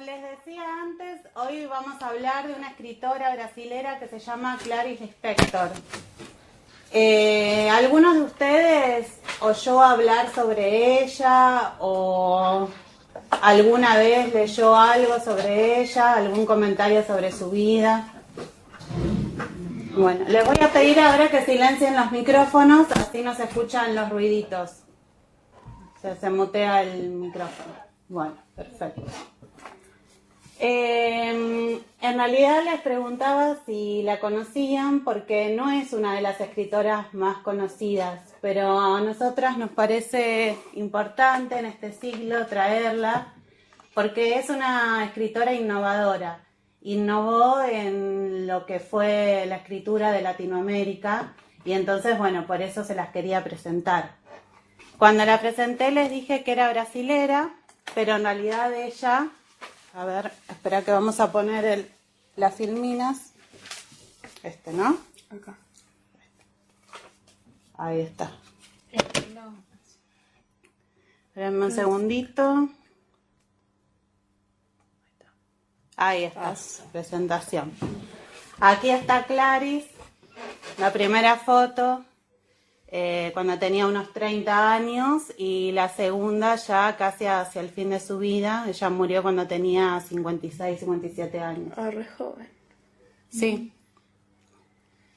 les decía antes, hoy vamos a hablar de una escritora brasilera que se llama Clarice Lispector. ¿Algunos de ustedes oyó hablar sobre ella o alguna vez leyó algo sobre ella, algún comentario sobre su vida? Bueno, les voy a pedir ahora que silencien los micrófonos, así no se escuchan los ruiditos. Se mutea el micrófono. Bueno, perfecto. En realidad les preguntaba si la conocían porque no es una de las escritoras más conocidas, pero a nosotras nos parece importante en este siglo traerla porque es una escritora innovadora. Innovó en lo que fue la escritura de Latinoamérica y entonces, bueno, por eso se las quería presentar. Cuando la presenté les dije que era brasilera, pero en realidad ella... A ver, espera que vamos a poner las filminas. ¿No? Acá. Ahí está. Espérenme un segundito. Ahí está, presentación. Aquí está Clarice, la primera foto, cuando tenía unos 30 años, y la segunda ya casi hacia el fin de su vida. Ella murió cuando tenía 56, 57 años. Ah, re joven. Sí.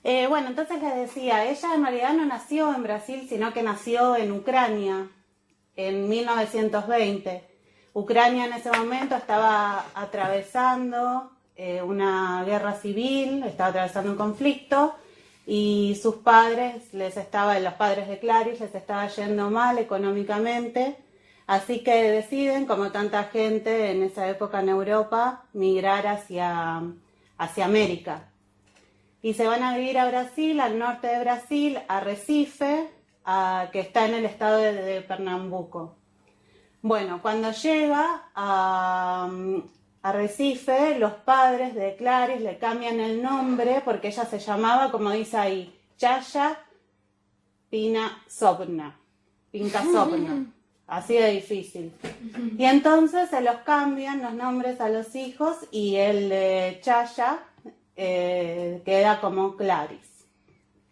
Bueno, entonces les decía, ella en realidad no nació en Brasil, sino que nació en Ucrania en 1920. Ucrania en ese momento estaba atravesando una guerra civil, estaba atravesando un conflicto, y sus padres, los padres de Clarice les estaba yendo mal económicamente, así que deciden, como tanta gente en esa época en Europa, migrar hacia América. Y se van a vivir a Brasil, al norte de Brasil, a Recife, que está en el estado de Pernambuco. Bueno, cuando llega a Recife, los padres de Clarice le cambian el nombre porque ella se llamaba, como dice ahí, Chaya Pinkasovna. Así de difícil. Y entonces se los cambian los nombres a los hijos y el de Chaya queda como Clarice,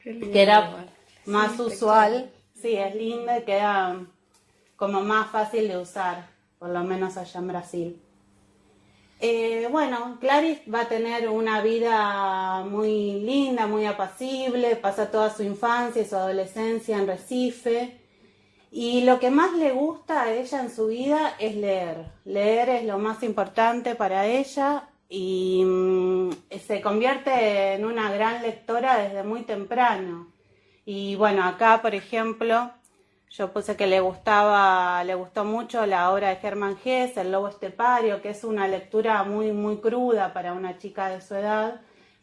que era más usual. Sí, es linda y queda como más fácil de usar, por lo menos allá en Brasil. Bueno, Clarice va a tener una vida muy linda, muy apacible, pasa toda su infancia y su adolescencia en Recife, y lo que más le gusta a ella en su vida es leer. Leer es lo más importante para ella y se convierte en una gran lectora desde muy temprano. Y bueno, acá por ejemplo... Yo puse que le gustó mucho la obra de Hermann Hesse, El lobo estepario, que es una lectura muy, muy cruda para una chica de su edad,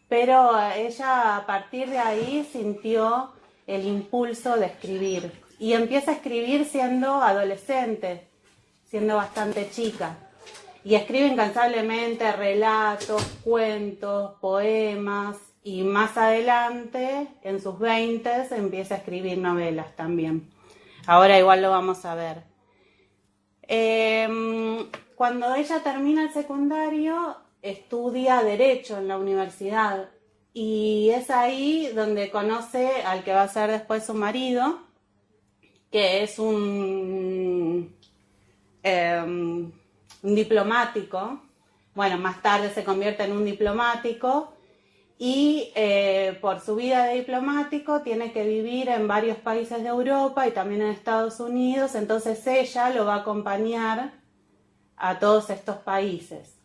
pero ella a partir de ahí sintió el impulso de escribir. Y empieza a escribir siendo adolescente, siendo bastante chica. Y escribe incansablemente relatos, cuentos, poemas, y más adelante, en sus 20s, empieza a escribir novelas también. Ahora igual lo vamos a ver. Cuando ella termina el secundario, estudia Derecho en la universidad. Y es ahí donde conoce al que va a ser después su marido, que es un diplomático. Bueno, más tarde se convierte en un diplomático. Y por su vida de diplomático tiene que vivir en varios países de Europa y también en Estados Unidos, entonces ella lo va a acompañar a todos estos países.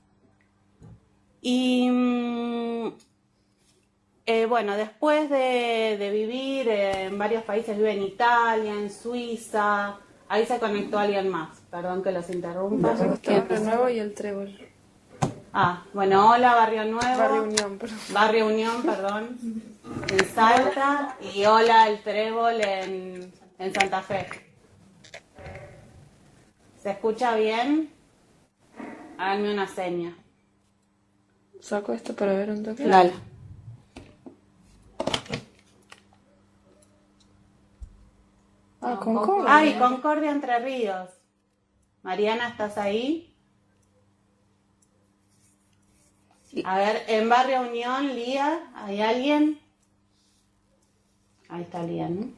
Y bueno, después de vivir en varios países, vive en Italia, en Suiza, ahí se conectó alguien más, perdón que los interrumpa. Barrio Nuevo y el Trébol. Bueno, hola Barrio Nuevo. Barrio Unión, perdón. En Salta, y hola el Trébol en Santa Fe. ¿Se escucha bien? Háganme una seña. Saco esto para ver un toque. Dale. Concordia. Ay, Concordia, Entre Ríos. Mariana, ¿estás ahí? A ver, en Barrio Unión, Lía, ¿hay alguien? Ahí está Lía, ¿no?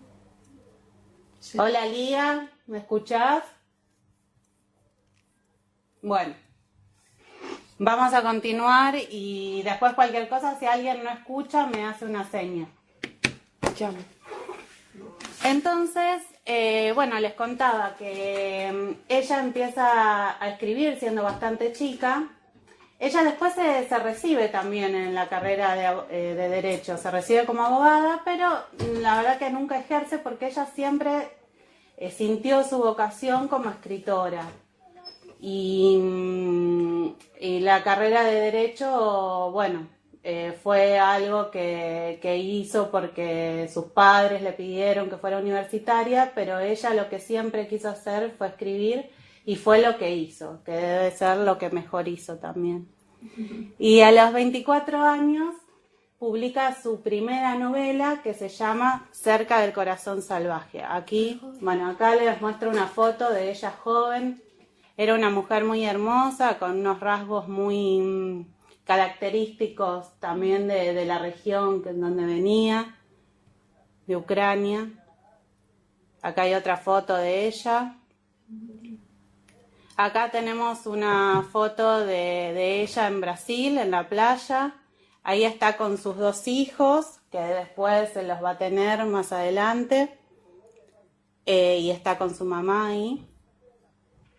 Sí. Hola Lía, ¿me escuchás? Bueno, vamos a continuar y después cualquier cosa, si alguien no escucha, me hace una seña. Llamo. Entonces, bueno, les contaba que ella empieza a escribir siendo bastante chica. Ella después se recibe también en la carrera de Derecho, se recibe como abogada, pero la verdad que nunca ejerce porque ella siempre sintió su vocación como escritora. Y la carrera de Derecho, bueno, fue algo que hizo porque sus padres le pidieron que fuera universitaria, pero ella lo que siempre quiso hacer fue escribir y fue lo que hizo, que debe ser lo que mejor hizo también. Y a los 24 años publica su primera novela que se llama Cerca del corazón salvaje. Aquí, bueno, acá les muestro una foto de ella joven. Era una mujer muy hermosa, con unos rasgos muy característicos también de la región en donde venía, de Ucrania. Acá hay otra foto de ella. Acá tenemos una foto de ella en Brasil, en la playa. Ahí está con sus 2 hijos, que después se los va a tener más adelante. Y está con su mamá ahí.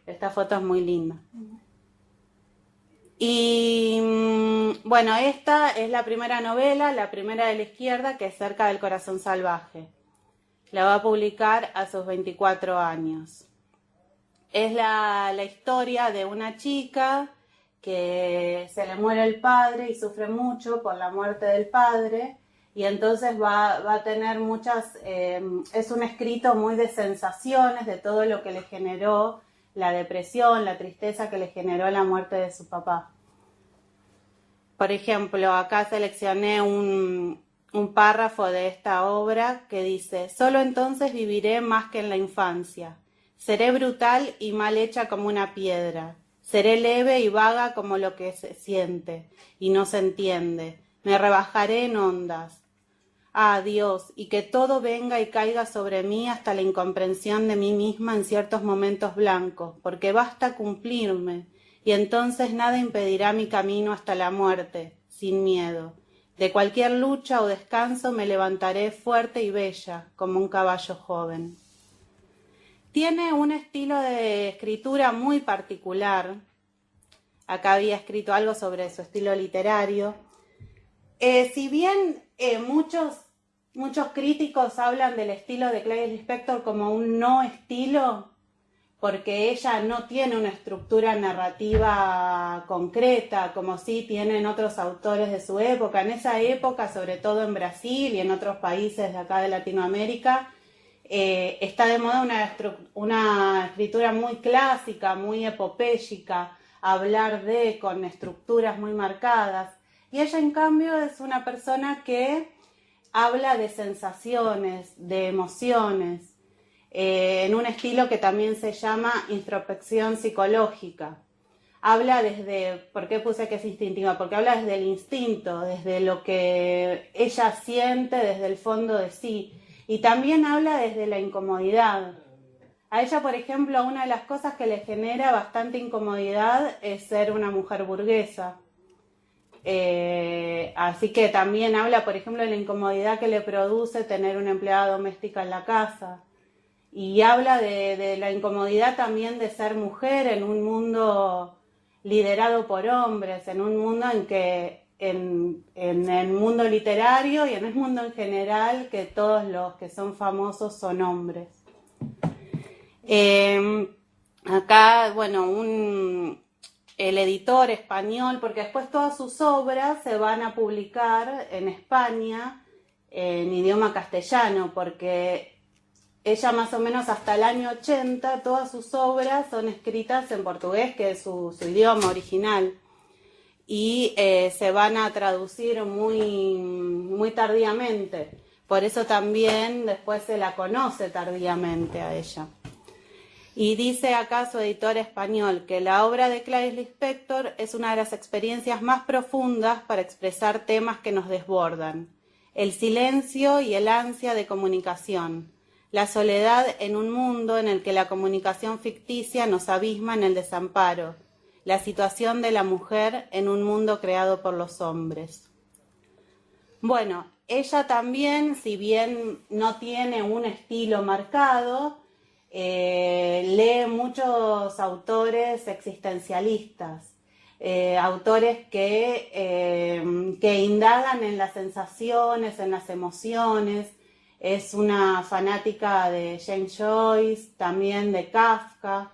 Esta foto es muy linda. Y bueno, esta es la primera novela, la primera de la izquierda, que es Cerca del corazón salvaje. La va a publicar a sus 24 años. Es la historia de una chica que se le muere el padre y sufre mucho por la muerte del padre, y entonces va a tener muchas, es un escrito muy de sensaciones, de todo lo que le generó la depresión, la tristeza que le generó la muerte de su papá. Por ejemplo, acá seleccioné un párrafo de esta obra que dice: solo entonces viviré más que en la infancia. Seré brutal y mal hecha como una piedra. Seré leve y vaga como lo que se siente y no se entiende. Me rebajaré en ondas. Ah, Dios, y que todo venga y caiga sobre mí hasta la incomprensión de mí misma en ciertos momentos blancos, porque basta cumplirme, y entonces nada impedirá mi camino hasta la muerte, sin miedo. De cualquier lucha o descanso me levantaré fuerte y bella, como un caballo joven. Tiene un estilo de escritura muy particular. Acá había escrito algo sobre su estilo literario. Si bien muchos críticos hablan del estilo de Clarice Lispector como un no estilo, porque ella no tiene una estructura narrativa concreta, como sí tienen otros autores de su época. En esa época, sobre todo en Brasil y en otros países de acá de Latinoamérica, está de moda una escritura muy clásica, muy epopéyica, hablar con estructuras muy marcadas. Y ella, en cambio, es una persona que habla de sensaciones, de emociones, en un estilo que también se llama introspección psicológica. Habla ¿por qué puse que es instintiva? Porque habla desde el instinto, desde lo que ella siente, desde el fondo de sí. Y también habla desde la incomodidad. A ella, por ejemplo, una de las cosas que le genera bastante incomodidad es ser una mujer burguesa. Así que también habla, por ejemplo, de la incomodidad que le produce tener una empleada doméstica en la casa. Y habla de la incomodidad también de ser mujer en un mundo liderado por hombres, en un mundo en que en el mundo literario y en el mundo en general, que todos los que son famosos son hombres. Acá, bueno, el editor español, porque después todas sus obras se van a publicar en España en idioma castellano, porque ella más o menos hasta el año 80 todas sus obras son escritas en portugués, que es su idioma original, y se van a traducir muy tardíamente. Por eso también después se la conoce tardíamente a ella. Y dice acá su editor español que la obra de Clarice Lispector es una de las experiencias más profundas para expresar temas que nos desbordan: el silencio y el ansia de comunicación, la soledad en un mundo en el que la comunicación ficticia nos abisma en el desamparo, la situación de la mujer en un mundo creado por los hombres. Bueno, ella también, si bien no tiene un estilo marcado, lee muchos autores existencialistas, autores que indagan en las sensaciones, en las emociones. Es una fanática de James Joyce, también de Kafka.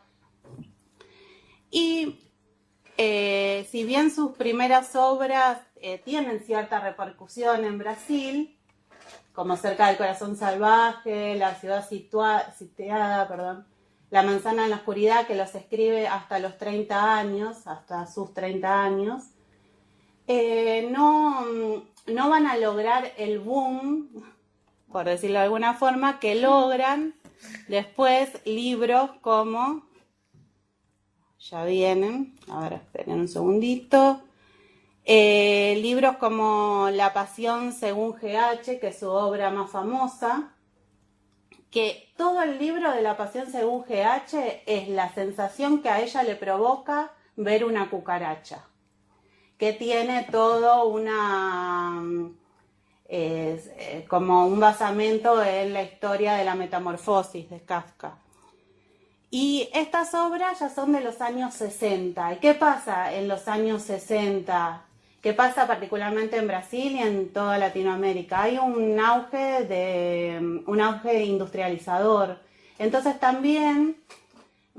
Y si bien sus primeras obras tienen cierta repercusión en Brasil, como Cerca del corazón salvaje, La ciudad sitiada, La manzana en la oscuridad, que los escribe hasta los 30 años, hasta sus 30 años, no van a lograr el boom, por decirlo de alguna forma, que logran después libros como, ya vienen, a ver, esperen un segundito, libros como La pasión según G.H., que es su obra más famosa, que todo el libro de La pasión según G.H. es la sensación que a ella le provoca ver una cucaracha, que tiene todo como un basamento en la historia de la metamorfosis de Kafka. Y estas obras ya son de los años 60. ¿Y qué pasa en los años 60? ¿Qué pasa particularmente en Brasil y en toda Latinoamérica? Hay un auge industrializador. Entonces también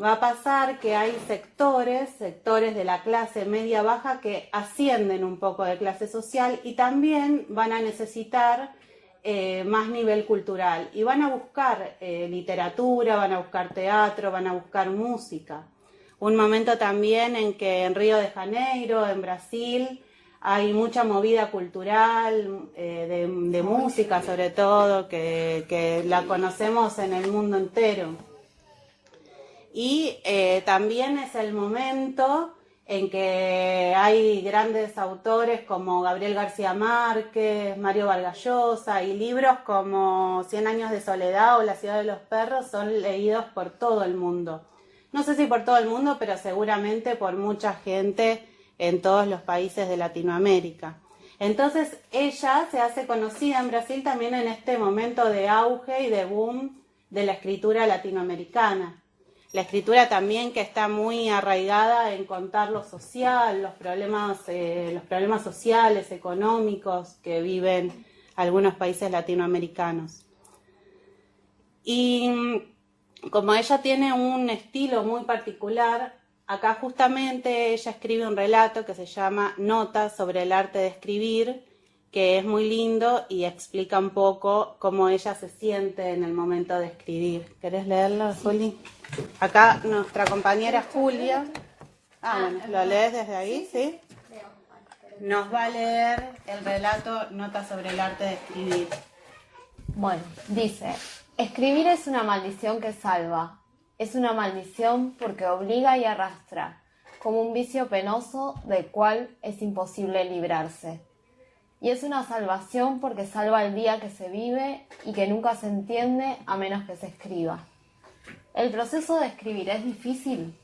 va a pasar que hay sectores de la clase media baja que ascienden un poco de clase social y también van a necesitar más nivel cultural y van a buscar literatura, van a buscar teatro, van a buscar música. Un momento también en que en Río de Janeiro, en Brasil, hay mucha movida cultural, de música sobre todo, que la conocemos en el mundo entero. Y también es el momento en que hay grandes autores como Gabriel García Márquez, Mario Vargas Llosa, y libros como 100 años de soledad o La ciudad de los perros son leídos por todo el mundo. No sé si por todo el mundo, pero seguramente por mucha gente en todos los países de Latinoamérica. Entonces ella se hace conocida en Brasil también en este momento de auge y de boom de la escritura latinoamericana. La escritura también que está muy arraigada en contar lo social, los problemas sociales, económicos que viven algunos países latinoamericanos. Y como ella tiene un estilo muy particular, acá justamente ella escribe un relato que se llama Notas sobre el arte de escribir, que es muy lindo y explica un poco cómo ella se siente en el momento de escribir. ¿Querés leerlo, Juli? Acá nuestra compañera Julia, bueno, ¿lo lees desde ahí? ¿Sí? Nos va a leer el relato Notas sobre el arte de escribir. Bueno, dice: escribir es una maldición que salva. Es una maldición porque obliga y arrastra, como un vicio penoso del cual es imposible librarse. Y es una salvación porque salva el día que se vive y que nunca se entiende a menos que se escriba. ¿El proceso de escribir es difícil?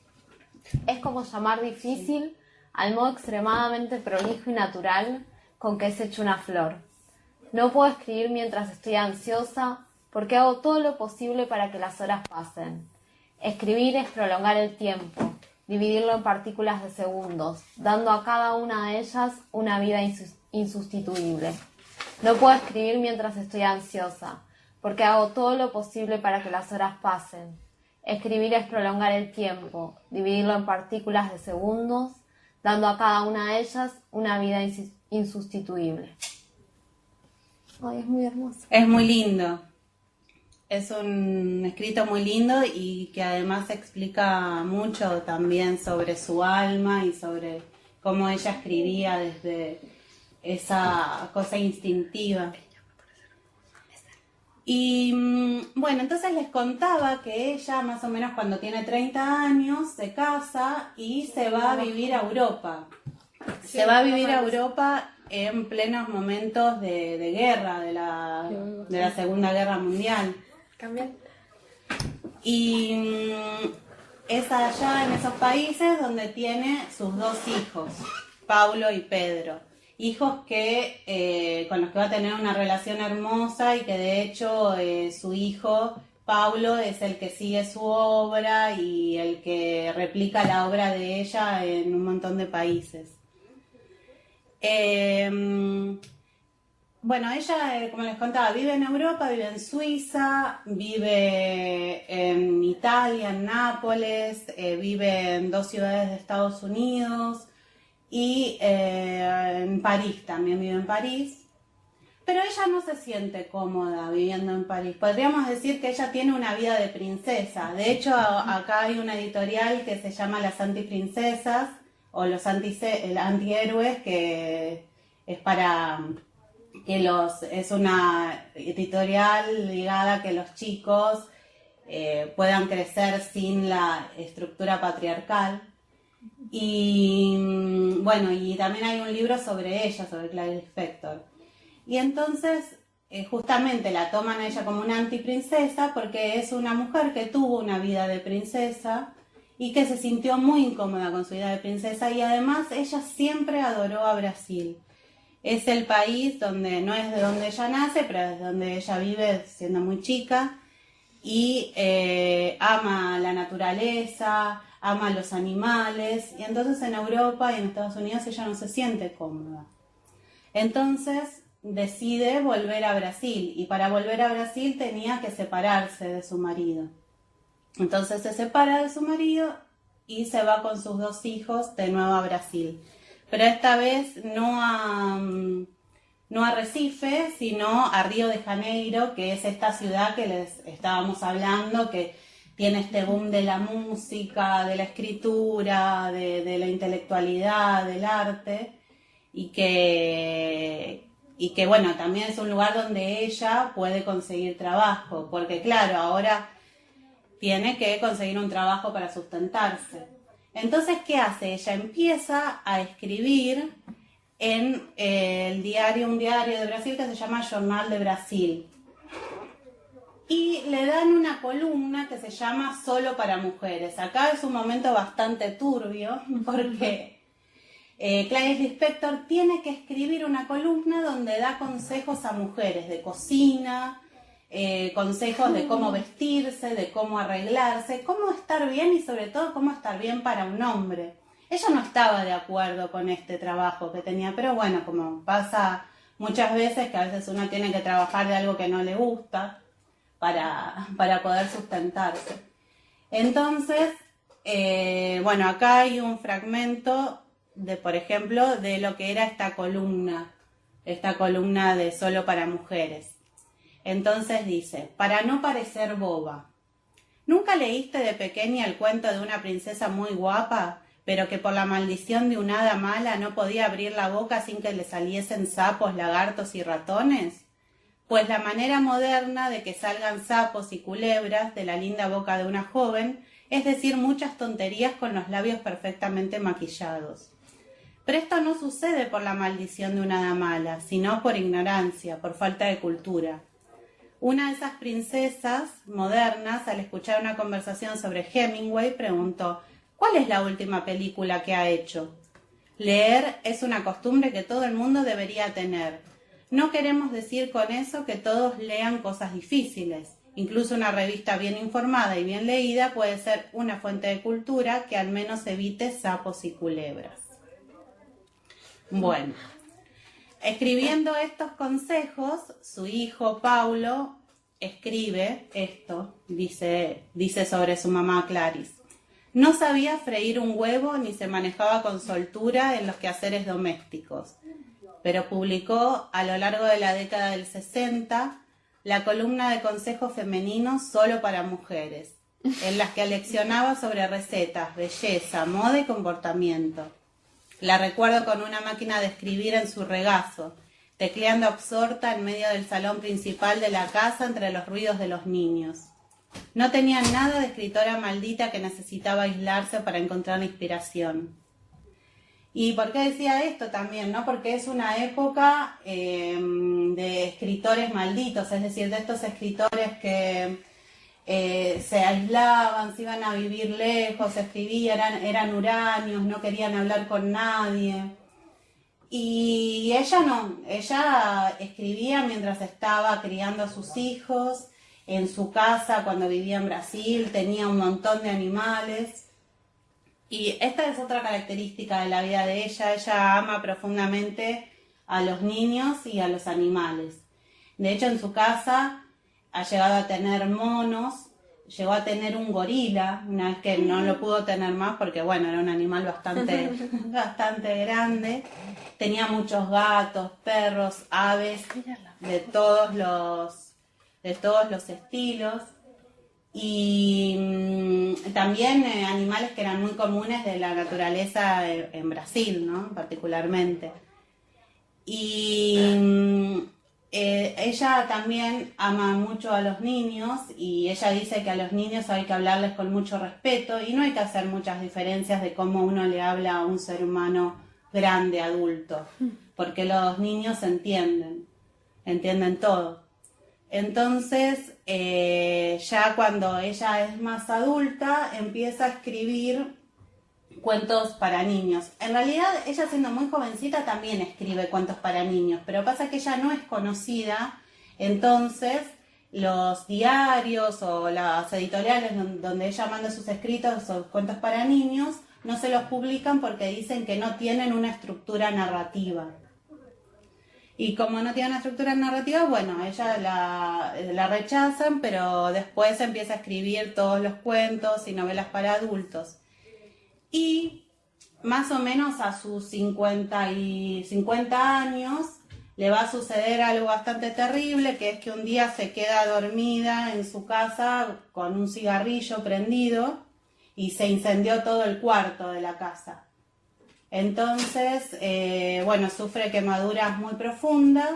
Es como llamar difícil al modo extremadamente prolijo y natural con que es hecho una flor. No puedo escribir mientras estoy ansiosa porque hago todo lo posible para que las horas pasen. Escribir es prolongar el tiempo, dividirlo en partículas de segundos, dando a cada una de ellas una vida insustituible. No puedo escribir mientras estoy ansiosa, porque hago todo lo posible para que las horas pasen. Escribir es prolongar el tiempo, dividirlo en partículas de segundos, dando a cada una de ellas una vida insustituible. Ay, es muy hermoso. Es muy lindo. Es un escrito muy lindo y que además explica mucho también sobre su alma y sobre cómo ella escribía desde esa cosa instintiva. Y bueno, entonces les contaba que ella, más o menos cuando tiene 30 años, se casa y se va a vivir a Europa. Se va a vivir a Europa en plenos momentos de guerra, de la Segunda Guerra Mundial. Cambian. Y es allá en esos países donde tiene sus dos hijos, Paulo y Pedro. Hijos que con los que va a tener una relación hermosa y que de hecho su hijo Paulo es el que sigue su obra y el que replica la obra de ella en un montón de países. Bueno, ella, como les contaba, vive en Europa, vive en Suiza, vive en Italia, en Nápoles, vive en 2 ciudades de Estados Unidos y en París, también vive en París. Pero ella no se siente cómoda viviendo en París. Podríamos decir que ella tiene una vida de princesa. De hecho, acá hay una editorial que se llama Las Antiprincesas o los antihéroes, que es para que es una editorial ligada a que los chicos puedan crecer sin la estructura patriarcal. Y bueno, y también hay un libro sobre ella, sobre Clarice Lispector. Y entonces justamente la toman a ella como una antiprincesa porque es una mujer que tuvo una vida de princesa y que se sintió muy incómoda con su vida de princesa, y además ella siempre adoró a Brasil. Es el país donde no es de donde ella nace, pero es donde ella vive siendo muy chica, y ama la naturaleza, ama los animales, y entonces en Europa y en Estados Unidos ella no se siente cómoda. Entonces decide volver a Brasil, y para volver a Brasil tenía que separarse de su marido. Entonces se separa de su marido y se va con sus 2 hijos de nuevo a Brasil. Pero esta vez no a Recife, sino a Río de Janeiro, que es esta ciudad que les estábamos hablando, que tiene este boom de la música, de la escritura, de la intelectualidad, del arte, y que bueno, también es un lugar donde ella puede conseguir trabajo, porque claro, ahora tiene que conseguir un trabajo para sustentarse. Entonces, ¿qué hace? Ella empieza a escribir en un diario de Brasil que se llama Jornal de Brasil. Y le dan una columna que se llama Solo para Mujeres. Acá es un momento bastante turbio porque Clarice Lispector tiene que escribir una columna donde da consejos a mujeres de cocina, consejos de cómo vestirse, de cómo arreglarse, cómo estar bien y sobre todo cómo estar bien para un hombre. Ella no estaba de acuerdo con este trabajo que tenía, pero bueno, como pasa muchas veces, que a veces uno tiene que trabajar de algo que no le gusta para poder sustentarse. Entonces, bueno, acá hay un fragmento por ejemplo, de lo que era esta columna de Solo para Mujeres. Entonces dice: para no parecer boba, ¿nunca leíste de pequeña el cuento de una princesa muy guapa, pero que por la maldición de una hada mala no podía abrir la boca sin que le saliesen sapos, lagartos y ratones? Pues la manera moderna de que salgan sapos y culebras de la linda boca de una joven es decir muchas tonterías con los labios perfectamente maquillados. Pero esto no sucede por la maldición de una hada mala, sino por ignorancia, por falta de cultura. Una de esas princesas modernas, al escuchar una conversación sobre Hemingway, preguntó: ¿cuál es la última película que ha hecho? Leer es una costumbre que todo el mundo debería tener. No queremos decir con eso que todos lean cosas difíciles. Incluso una revista bien informada y bien leída puede ser una fuente de cultura que al menos evite sapos y culebras. Bueno, escribiendo estos consejos, su hijo Paulo escribe esto, dice sobre su mamá Clarice: no sabía freír un huevo ni se manejaba con soltura en los quehaceres domésticos, pero publicó a lo largo de la década del 60 la columna de consejos femeninos Solo para Mujeres, en las que aleccionaba sobre recetas, belleza, moda y comportamiento. La recuerdo con una máquina de escribir en su regazo, tecleando absorta en medio del salón principal de la casa entre los ruidos de los niños. No tenía nada de escritora maldita que necesitaba aislarse para encontrar inspiración. ¿Y por qué decía esto también? ¿No? Porque es una época de escritores malditos, es decir, de estos escritores que se aislaban, se iban a vivir lejos, escribían, eran huraños, no querían hablar con nadie. Y ella no, ella escribía mientras estaba criando a sus hijos, en su casa cuando vivía en Brasil, tenía un montón de animales. Y esta es otra característica de la vida de ella ama profundamente a los niños y a los animales. De hecho, en su casa ha llegado a tener monos, llegó a tener un gorila, una vez que no lo pudo tener más porque, bueno, era un animal bastante grande. Tenía muchos gatos, perros, aves, de todos los estilos. Y también animales que eran muy comunes de la naturaleza en Brasil, ¿no? Particularmente. Y ella también ama mucho a los niños y ella dice que a los niños hay que hablarles con mucho respeto y no hay que hacer muchas diferencias de cómo uno le habla a un ser humano grande, adulto, porque los niños entienden todo. Entonces, ya cuando ella es más adulta, empieza a escribir cuentos para niños. En realidad, ella siendo muy jovencita también escribe cuentos para niños, pero pasa que ella no es conocida, entonces los diarios o las editoriales donde ella manda sus escritos o cuentos para niños no se los publican porque dicen que no tienen una estructura narrativa. Y como no tiene una estructura narrativa, bueno, ella la rechazan, pero después empieza a escribir todos los cuentos y novelas para adultos. Y más o menos a sus 50 años le va a suceder algo bastante terrible, que es que un día se queda dormida en su casa con un cigarrillo prendido y se incendió todo el cuarto de la casa. Entonces, sufre quemaduras muy profundas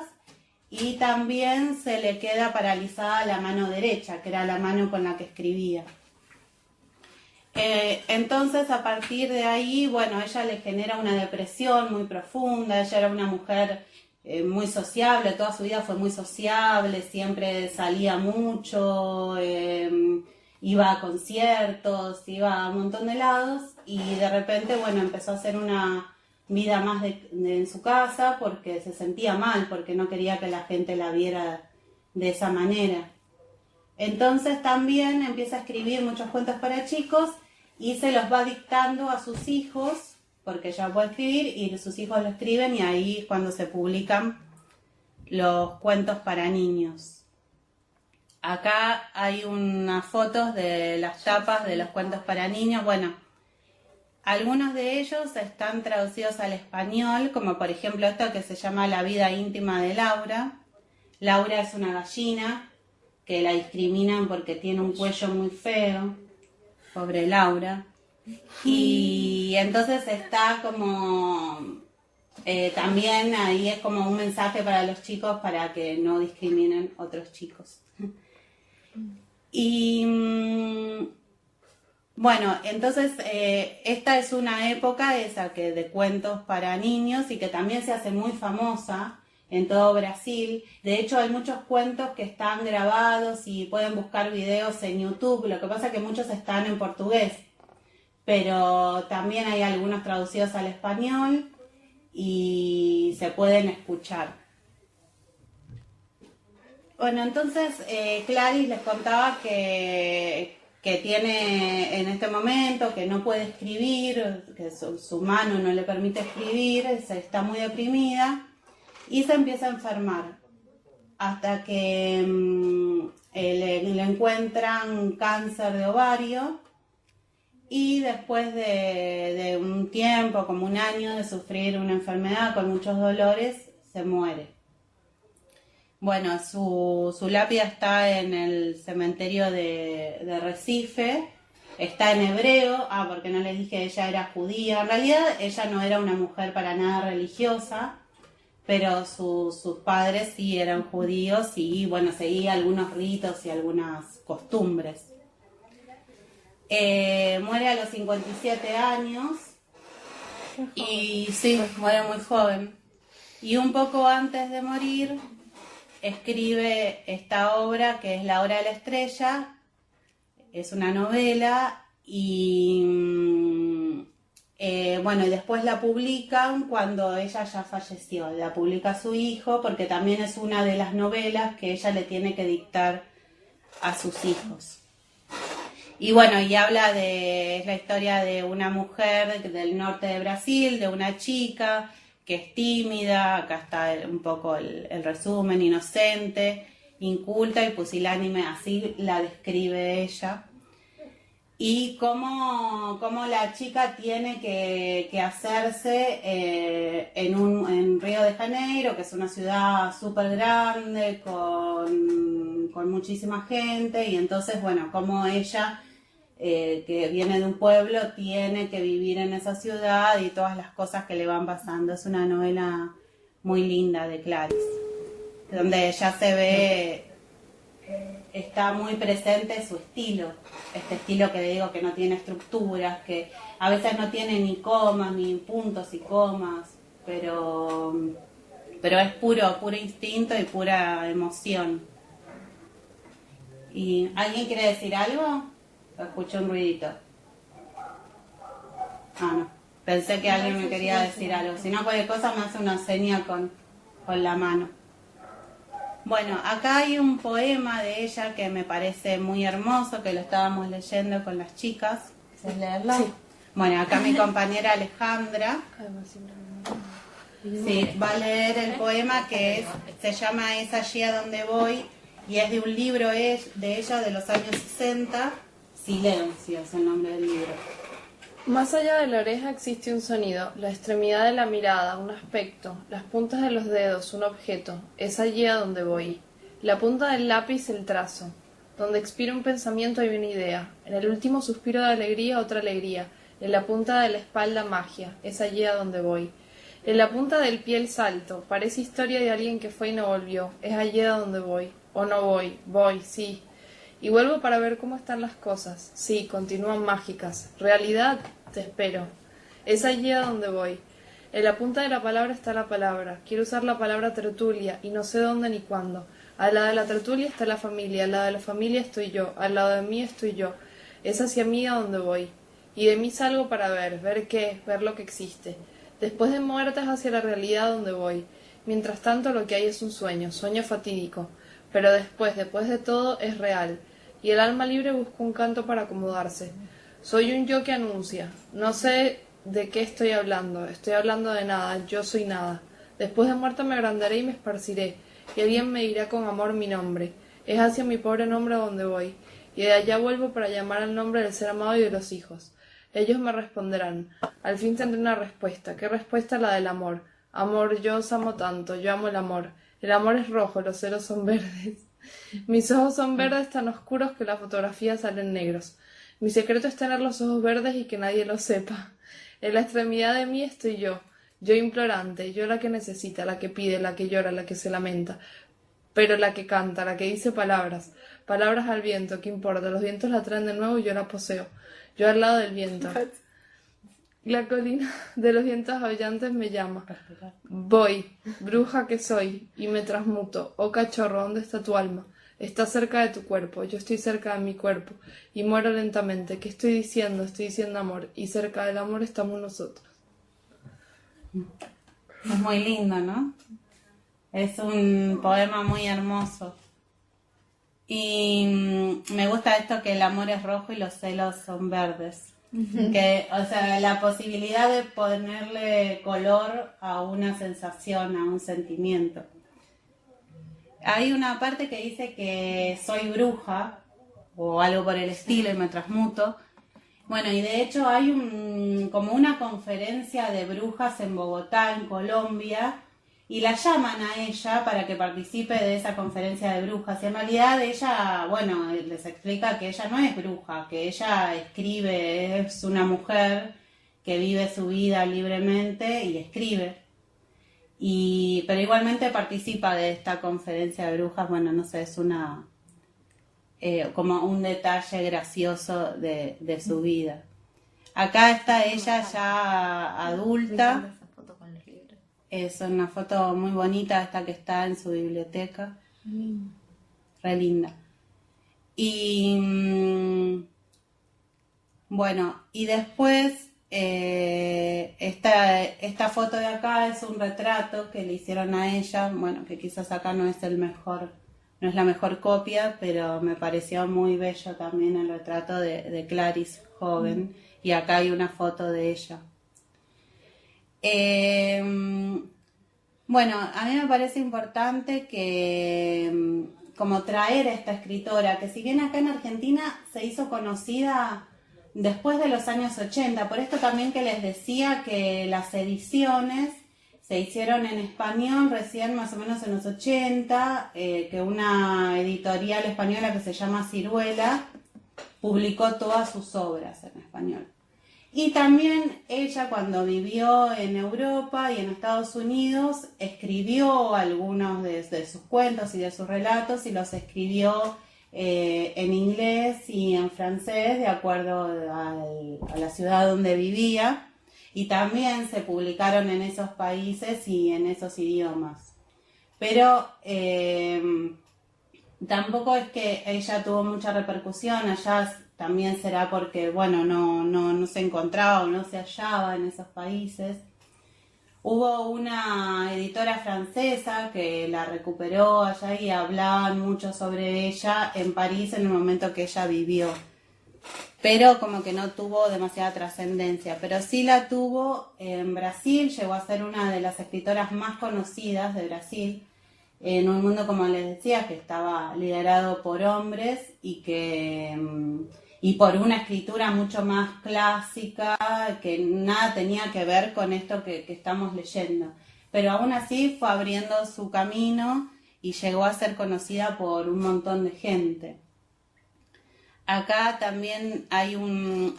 y también se le queda paralizada la mano derecha, que era la mano con la que escribía. Entonces, a partir de ahí, ella le genera una depresión muy profunda. Ella era una mujer muy sociable, toda su vida fue muy sociable, siempre salía mucho, iba a conciertos, iba a un montón de lados y de repente, empezó a hacer una vida más en su casa porque se sentía mal, porque no quería que la gente la viera de esa manera. Entonces también empieza a escribir muchos cuentos para chicos y se los va dictando a sus hijos, porque ella puede escribir y sus hijos lo escriben y ahí es cuando se publican los cuentos para niños. Acá hay unas fotos de las tapas de los cuentos para niños. Algunos de ellos están traducidos al español, como por ejemplo esto que se llama La vida íntima de Laura. Laura es una gallina que la discriminan porque tiene un cuello muy feo, pobre Laura. Y entonces está como, también ahí es como un mensaje para los chicos para que no discriminen otros chicos. Y entonces esta es una época de cuentos para niños y que también se hace muy famosa en todo Brasil. De hecho, hay muchos cuentos que están grabados y pueden buscar videos en YouTube. Lo que pasa es que muchos están en portugués, pero también hay algunos traducidos al español y se pueden escuchar. Entonces Clarice les contaba que tiene en este momento, que no puede escribir, que su mano no le permite escribir, está muy deprimida y se empieza a enfermar hasta que le encuentran cáncer de ovario y después de un tiempo, como un año de sufrir una enfermedad con muchos dolores, se muere. Su lápida está en el cementerio de Recife, está en hebreo, porque no les dije, ella era judía. En realidad ella no era una mujer para nada religiosa, pero sus padres sí eran judíos y bueno, seguía algunos ritos y algunas costumbres. Muere a los 57 años y sí, muere muy joven. Y un poco antes de morir escribe esta obra que es La Hora de la Estrella, es una novela y bueno, y después la publican cuando ella ya falleció, la publica su hijo porque también es una de las novelas que ella le tiene que dictar a sus hijos. Y bueno, y habla es la historia de una mujer del norte de Brasil, de una chica que es tímida, acá está un poco el resumen, inocente, inculta y pusilánime, así la describe ella. Y cómo la chica tiene que hacerse en Río de Janeiro, que es una ciudad súper grande, con muchísima gente, y entonces, bueno, cómo ella, que viene de un pueblo, tiene que vivir en esa ciudad y todas las cosas que le van pasando. Es una novela muy linda de Clarice, donde ya se ve, está muy presente su estilo, este estilo que digo que no tiene estructuras, que a veces no tiene ni comas, ni puntos y comas, pero es puro instinto y pura emoción. ¿Y alguien quiere decir algo? Escuché un ruidito. Ah, no. Pensé que alguien me quería decir algo. Si no, cualquier cosa me hace una seña con la mano. Bueno, acá hay un poema de ella que me parece muy hermoso, que lo estábamos leyendo con las chicas. ¿Quieres leerlo? Sí. Bueno, acá mi compañera Alejandra va a leer el poema que se llama Es allí a donde voy, y es de un libro de ella de los años 60, Silencio es el nombre del libro. Más allá de la oreja existe un sonido, la extremidad de la mirada, un aspecto, las puntas de los dedos, un objeto, es allí a donde voy. La punta del lápiz, el trazo. Donde expira un pensamiento hay una idea. En el último suspiro de alegría, otra alegría. En la punta de la espalda, magia, es allí a donde voy. En la punta del pie, el salto, parece historia de alguien que fue y no volvió, es allí a donde voy. O no voy, sí. Y vuelvo para ver cómo están las cosas. Sí, continúan mágicas. Realidad, te espero. Es allí a donde voy. En la punta de la palabra está la palabra. Quiero usar la palabra tertulia y no sé dónde ni cuándo. Al lado de la tertulia está la familia, al lado de la familia estoy yo, al lado de mí estoy yo. Es hacia mí a donde voy. Y de mí salgo para ver qué, ver lo que existe. Después de muerte es hacia la realidad a donde voy. Mientras tanto lo que hay es un sueño fatídico. Pero después de todo es real. Y el alma libre busca un canto para acomodarse. Soy un yo que anuncia. No sé de qué estoy hablando de nada, yo soy nada. Después de muerto me agrandaré y me esparciré, y alguien me dirá con amor mi nombre. Es hacia mi pobre nombre a donde voy, y de allá vuelvo para llamar al nombre del ser amado y de los hijos. Ellos me responderán. Al fin tendré una respuesta. ¿Qué respuesta? La del amor. Amor, yo os amo tanto, yo amo el amor. El amor es rojo, los celos son verdes. Mis ojos son verdes tan oscuros que la fotografía salen negros. Mi secreto es tener los ojos verdes y que nadie lo sepa. En la extremidad de mí estoy yo implorante, yo la que necesita, la que pide, la que llora, la que se lamenta, pero la que canta, la que dice palabras al viento, ¿qué importa? Los vientos la traen de nuevo y yo la poseo, yo al lado del viento. La colina de los vientos aullantes me llama. Voy, bruja que soy, y me transmuto. Oh cachorro, ¿dónde está tu alma? Está cerca de tu cuerpo, yo estoy cerca de mi cuerpo, y muero lentamente. ¿Qué estoy diciendo? Estoy diciendo amor, y cerca del amor estamos nosotros. Es muy lindo, ¿no? Es un poema muy hermoso. Y me gusta esto que el amor es rojo y los celos son verdes. Que, o sea, la posibilidad de ponerle color a una sensación, a un sentimiento. Hay una parte que dice que soy bruja o algo por el estilo y me transmuto. Bueno, y de hecho hay como una conferencia de brujas en Bogotá, en Colombia, y la llaman a ella para que participe de esa conferencia de brujas. Y en realidad ella, bueno, les explica que ella no es bruja, que ella escribe, es una mujer que vive su vida libremente y escribe. Pero igualmente participa de esta conferencia de brujas. Bueno, no sé, es como un detalle gracioso de su vida. Acá está ella ya adulta. Es una foto muy bonita, esta que está en su biblioteca. Re linda. Y bueno, y después esta foto de acá es un retrato que le hicieron a ella. Bueno, que quizás acá no es no es la mejor copia, pero me pareció muy bello también el retrato de Clarice joven. Y acá hay una foto de ella. Bueno, a mí me parece importante que como traer a esta escritora, que si bien acá en Argentina se hizo conocida después de los años 80, por esto también que les decía que las ediciones se hicieron en español recién más o menos en los 80, que una editorial española que se llama Ciruela publicó todas sus obras en español. Y también ella, cuando vivió en Europa y en Estados Unidos, escribió algunos de sus cuentos y de sus relatos, y los escribió en inglés y en francés de acuerdo a la ciudad donde vivía, y también se publicaron en esos países y en esos idiomas. Pero tampoco es que ella tuvo mucha repercusión allá. También será porque, bueno, no se encontraba o no se hallaba en esos países. Hubo una editora francesa que la recuperó allá y hablaban mucho sobre ella en París en el momento que ella vivió. Pero como que no tuvo demasiada trascendencia. Pero sí la tuvo en Brasil, llegó a ser una de las escritoras más conocidas de Brasil, en un mundo, como les decía, que estaba liderado por hombres y por una escritura mucho más clásica, que nada tenía que ver con esto que estamos leyendo. Pero aún así fue abriendo su camino y llegó a ser conocida por un montón de gente. Acá también hay un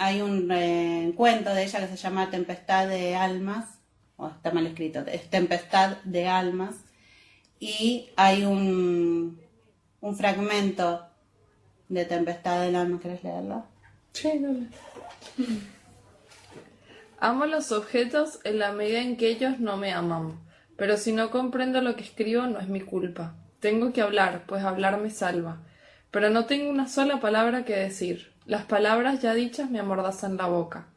cuento de ella que se llama Tempestad de Almas, o está mal escrito, es Tempestad de Almas, y hay un fragmento de Tempestad del Alma. ¿Querés leerlo? Sí, dale. Amo los objetos en la medida en que ellos no me aman, pero si no comprendo lo que escribo no es mi culpa. Tengo que hablar, pues hablar me salva, pero no tengo una sola palabra que decir. Las palabras ya dichas me amordazan la boca.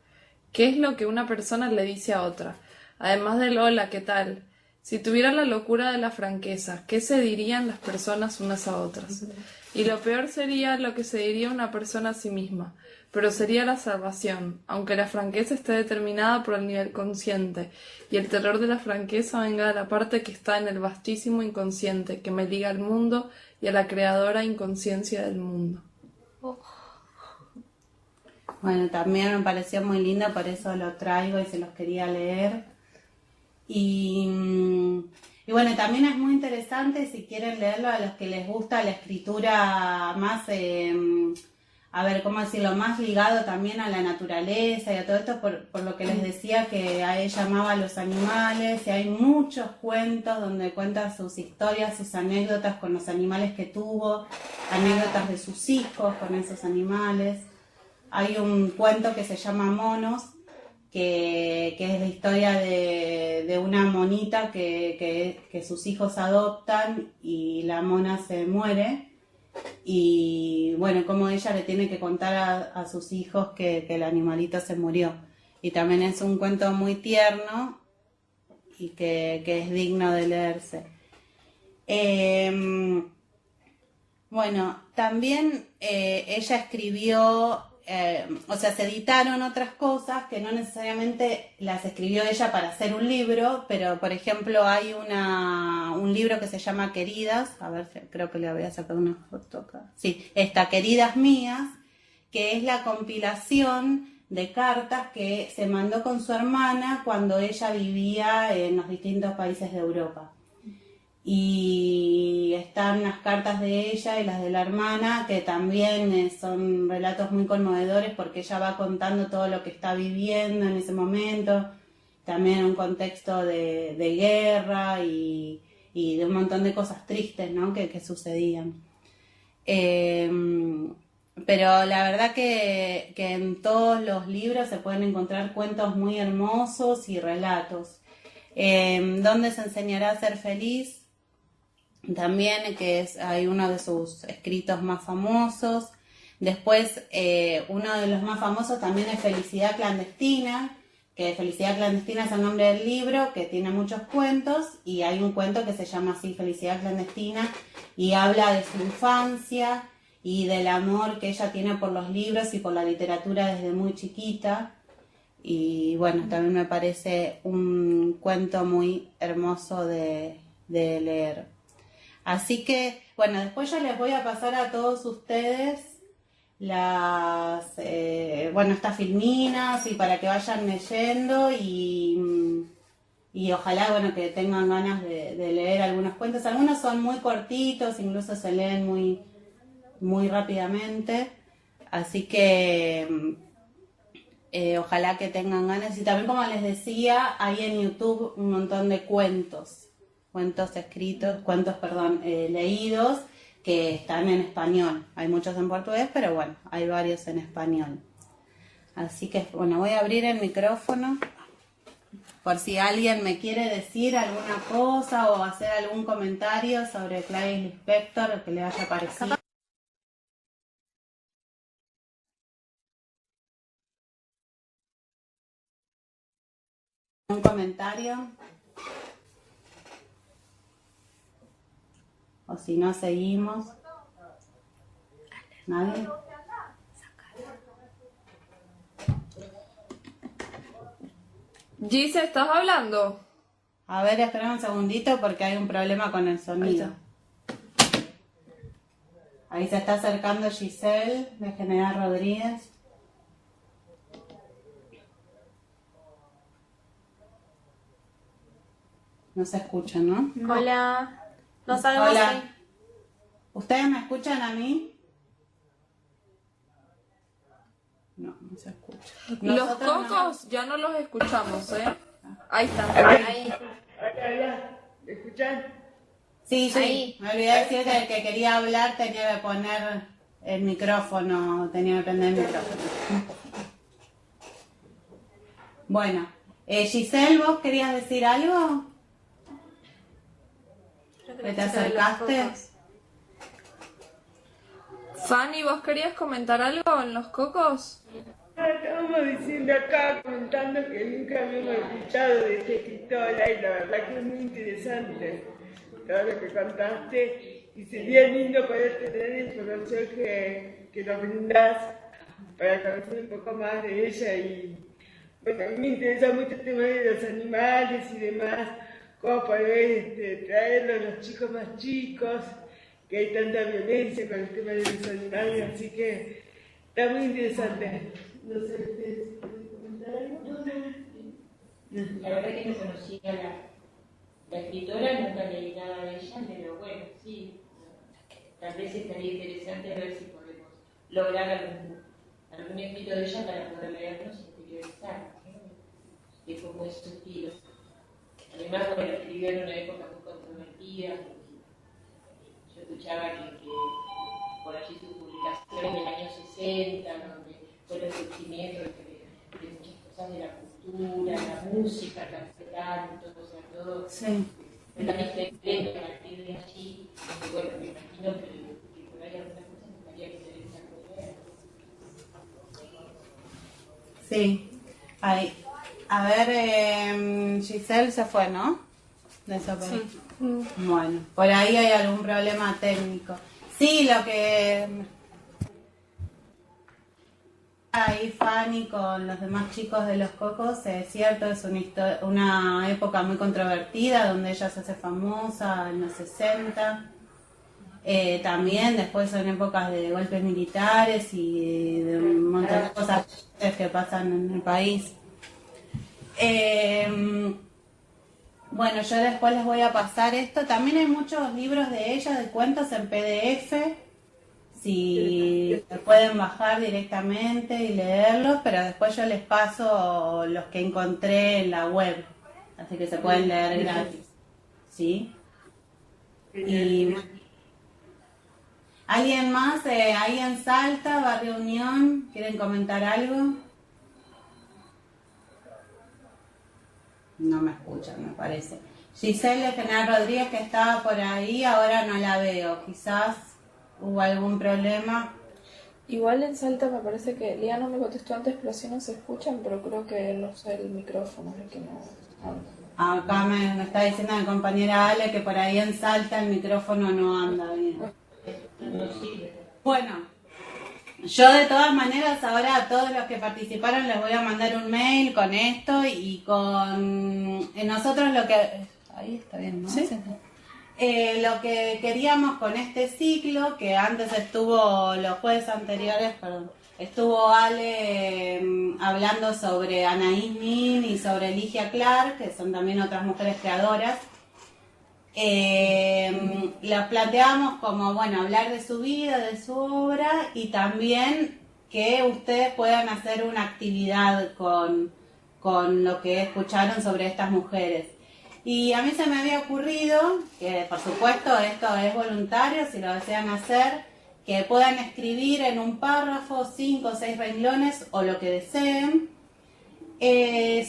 ¿Qué es lo que una persona le dice a otra? Además del hola, ¿qué tal? Si tuviera la locura de la franqueza, ¿qué se dirían las personas unas a otras? Y lo peor sería lo que se diría una persona a sí misma, pero sería la salvación, aunque la franqueza esté determinada por el nivel consciente, y el terror de la franqueza venga de la parte que está en el vastísimo inconsciente, que me liga al mundo y a la creadora inconsciencia del mundo. Bueno, también me pareció muy lindo, por eso lo traigo y se los quería leer. Y bueno, también es muy interesante, si quieren leerlo, a los que les gusta la escritura más, a ver, ¿cómo decirlo?, más ligado también a la naturaleza y a todo esto, por lo que les decía que a ella amaba a los animales, y hay muchos cuentos donde cuenta sus historias, sus anécdotas con los animales que tuvo, anécdotas de sus hijos con esos animales. Hay un cuento que se llama Monos, que es la historia de una monita que sus hijos adoptan y la mona se muere, y bueno, como ella le tiene que contar a sus hijos que el animalito se murió. Y también es un cuento muy tierno y que es digno de leerse. Bueno, también ella escribió, o sea, se editaron otras cosas que no necesariamente las escribió ella para hacer un libro, pero por ejemplo hay un libro que se llama Queridas, a ver, creo que le voy a sacar una foto acá. Sí, esta, Queridas Mías, que es la compilación de cartas que se mandó con su hermana cuando ella vivía en los distintos países de Europa. Y están las cartas de ella y las de la hermana, que también son relatos muy conmovedores, porque ella va contando todo lo que está viviendo en ese momento, también en un contexto de guerra y de un montón de cosas tristes, ¿no? que sucedían. Pero la verdad que en todos los libros se pueden encontrar cuentos muy hermosos y relatos. ¿Dónde se enseñará a ser feliz? También, hay uno de sus escritos más famosos. Después, uno de los más famosos también es Felicidad Clandestina, que Felicidad Clandestina es el nombre del libro, que tiene muchos cuentos, y hay un cuento que se llama así, Felicidad Clandestina, y habla de su infancia y del amor que ella tiene por los libros y por la literatura desde muy chiquita. Y bueno, también me parece un cuento muy hermoso de leer. Así que, bueno, después yo les voy a pasar a todos ustedes estas filminas y para que vayan leyendo y ojalá, bueno, que tengan ganas de leer algunos cuentos. Algunos son muy cortitos, incluso se leen muy, muy rápidamente. Así que ojalá que tengan ganas. Y también, como les decía, hay en YouTube un montón de cuentos leídos que están en español. Hay muchos en portugués, pero bueno, hay varios en español. Así que, bueno, voy a abrir el micrófono por si alguien me quiere decir alguna cosa o hacer algún comentario sobre Clarice Lispector que le haya parecido. ¿Un comentario? O si no, seguimos. ¿Nadie? Gise, ¿estás hablando? A ver, espera un segundito porque hay un problema con el sonido. Ahí se está acercando Giselle de General Rodríguez. No se escucha, ¿no? Hola. No sabemos Hola. si... ¿Ustedes me escuchan a mí? No, no se escucha. Los Nosotros cocos ya no los escuchamos, ¿eh? Ahí están. Ahí. ¿Me escuchan? Sí, Ahí. me olvidé decirte que quería hablar, tenía que poner el micrófono, tenía que prender el micrófono. Bueno, Giselle, ¿vos querías decir algo? Creo ¿Que la te chica de los acercaste? cocos. Fanny, ¿vos querías comentar algo en los cocos? Estábamos diciendo acá, comentando que nunca habíamos escuchado de esta escritora y la verdad que es muy interesante todo lo que contaste y sería lindo poder tener la información que nos brindás para conocer un poco más de ella y bueno, a mí me interesa mucho el tema de los animales y demás, cómo poder traerlo a los chicos más chicos, que hay tanta violencia con el tema de los animales, así que está muy interesante. No sé, ¿ustedes pueden comentar algo? La verdad que no conocía la escritora, nunca leí nada de ella, pero bueno, sí, tal vez estaría interesante ver si podemos lograr algún escrito de ella para poder leernos y interiorizar, ¿no? De cómo es su estilo. Además, bueno, escribió en una época muy controvertida. Yo escuchaba que por allí sus publicaciones en el año 60, donde fue el surgimiento de muchas cosas de la cultura, la música, el canto, o sea, todo Sí. tan diferente a partir de allí. Y bueno, me imagino que por ahí algunas cosas me estaría interesante ver. Sí. Ahí. A ver, Giselle se fue, ¿no? Desapareció. Bueno, por ahí hay algún problema técnico. Sí, lo que ahí Fanny con los demás chicos de los cocos, es cierto, es una época muy controvertida donde ella se hace famosa en los 60. También después son épocas de golpes militares y de un montón de cosas que pasan en el país. Bueno, yo después les voy a pasar esto. También hay muchos libros de ella, de cuentos en PDF. si se pueden bajar directamente y leerlos, pero después yo les paso los que encontré en la web, así que se pueden leer gratis, ¿sí? Y ¿alguien más ahí en Salta, Barrio Unión, quieren comentar algo? No me escuchan, me parece. Giselle General Rodríguez, que estaba por ahí, ahora no la veo. Quizás hubo algún problema. Igual en Salta me parece que Lía no me contestó antes, pero sí nos escuchan, pero creo que no sé el micrófono, es que no. Acá me está diciendo mi compañera Ale que por ahí en Salta el micrófono no anda bien. No sirve. Bueno, yo de todas maneras ahora a todos los que participaron les voy a mandar un mail con esto y con nosotros lo que... Ahí está bien, ¿no? Sí. Lo que queríamos con este ciclo, que antes estuvo, los jueves anteriores, perdón, estuvo Ale hablando sobre Anaïs Nin y sobre Ligia Clark, que son también otras mujeres creadoras. Los planteamos como, bueno, hablar de su vida, de su obra y también que ustedes puedan hacer una actividad con lo que escucharon sobre estas mujeres. Y a mí se me había ocurrido, que por supuesto esto es voluntario, si lo desean hacer, que puedan escribir en un párrafo 5 o 6 renglones o lo que deseen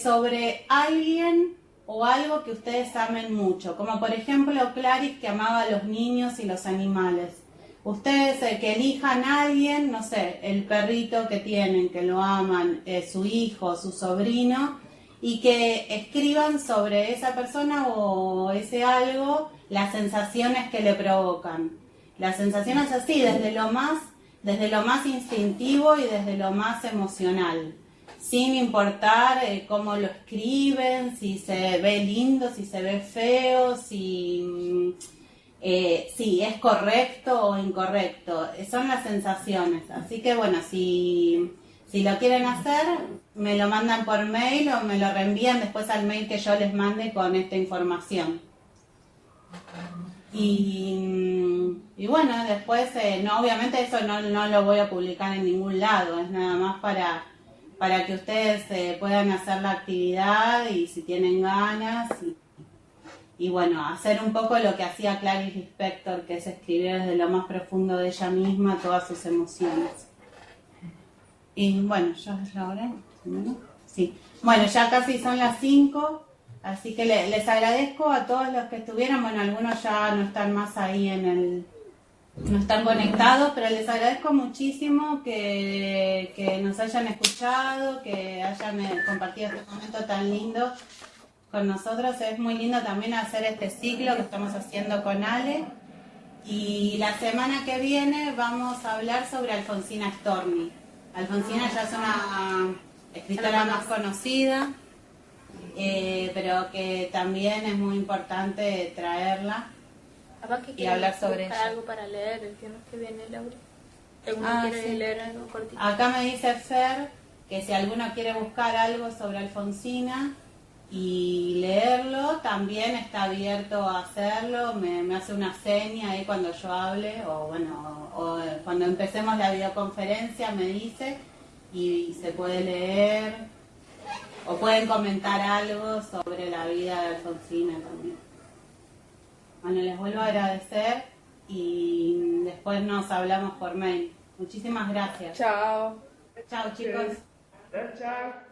sobre alguien o algo que ustedes amen mucho, como por ejemplo Clarice, que amaba a los niños y los animales. Ustedes que elijan a alguien, no sé, el perrito que tienen, que lo aman, su hijo, su sobrino, y que escriban sobre esa persona o ese algo las sensaciones que le provocan. Las sensaciones así, desde lo más instintivo y desde lo más emocional, sin importar cómo lo escriben, si se ve lindo, si se ve feo, si es correcto o incorrecto. Son las sensaciones. Así que bueno, si lo quieren hacer, me lo mandan por mail o me lo reenvían después al mail que yo les mande con esta información. Y bueno, después, no, obviamente eso no lo voy a publicar en ningún lado, es nada más para que ustedes puedan hacer la actividad y si tienen ganas y bueno, hacer un poco lo que hacía Clarice Lispector, que es escribir desde lo más profundo de ella misma todas sus emociones. Y bueno, ¿ya es la hora? Sí. Bueno, ya casi son las 5, así que les agradezco a todos los que estuvieron. Bueno, algunos ya no están más ahí no están conectados, pero les agradezco muchísimo que nos hayan escuchado, que hayan compartido este momento tan lindo con nosotros. Es muy lindo también hacer este ciclo que estamos haciendo con Ale. Y la semana que viene vamos a hablar sobre Alfonsina Storni. Alfonsina ya es una escritora más conocida, pero que también es muy importante traerla y hablar sobre ella. Algo para leer el viernes que viene, Laura. ¿Alguno quiere Sí. leer algo cortito? Acá me dice Fer que si alguno quiere buscar algo sobre Alfonsina y leerlo, también está abierto a hacerlo. Me hace una seña ahí cuando yo hable o bueno, o cuando empecemos la videoconferencia me dice y se puede leer o pueden comentar algo sobre la vida de Alfonsina también. Bueno, les vuelvo a agradecer y después nos hablamos por mail. Muchísimas gracias. Chao. Chao chicos. Chao, chao.